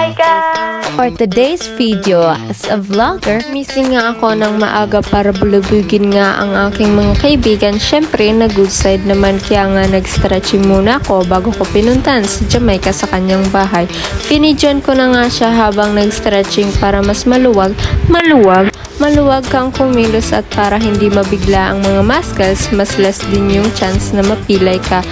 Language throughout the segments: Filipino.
Hi guys! For today's video, as a vlogger, Missing nga ako ng maaga para bulubugin nga ang aking mga kaibigan. Syempre, na good side naman kaya nga nag-stretching muna ako bago ko pinuntan si Jamaica sa kanyang bahay. Pinidyan ko na nga siya habang nag-stretching para mas maluwag kang kumilos at para hindi mabigla ang mga muscles, mas less din yung chance na mapilay ka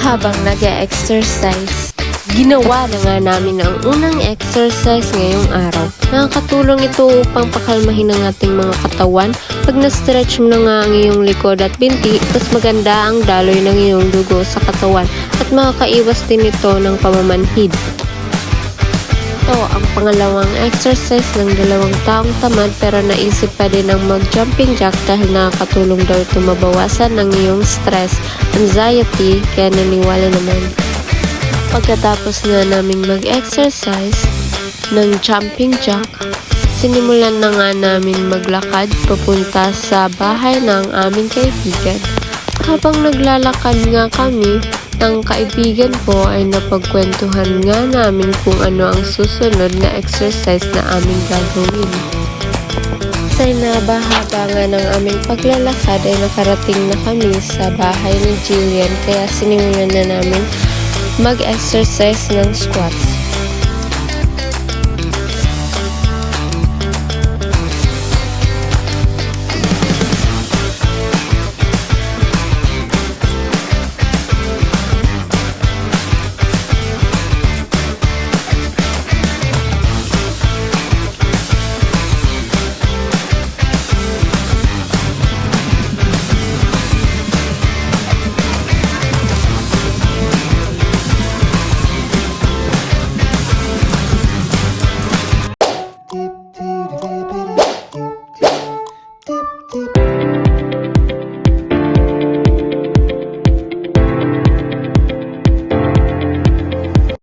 habang nag-exercise. Ginawa na nga namin ang unang exercise ngayong araw. Nakakatulong ito upang pakalmahin ang ating mga katawan. Pag na-stretch mo na nga ang iyong likod at binti, mas maganda ang daloy ng iyong dugo sa katawan at makakaiwas din ito ng pamamanhid. Ito ang pangalawang exercise ng dalawang taong tamad pero naisip pa din ang mag-jumping jack dahil nakakatulong daw ito mabawasan ng iyong stress, anxiety, kaya naniwala naman. Pagkatapos nga naming mag-exercise ng jumping jack, sinimulan na nga namin maglakad papunta sa bahay ng aming kaibigan. Habang naglalakad nga kami, ng kaibigan ko ay napagkwentuhan nga namin kung ano ang susunod na exercise na aming gagawin. Sa nabahaba nga ng aming paglalakad ay nakarating na kami sa bahay ni Jillian kaya sinimulan na namin mag-exercise ng squats.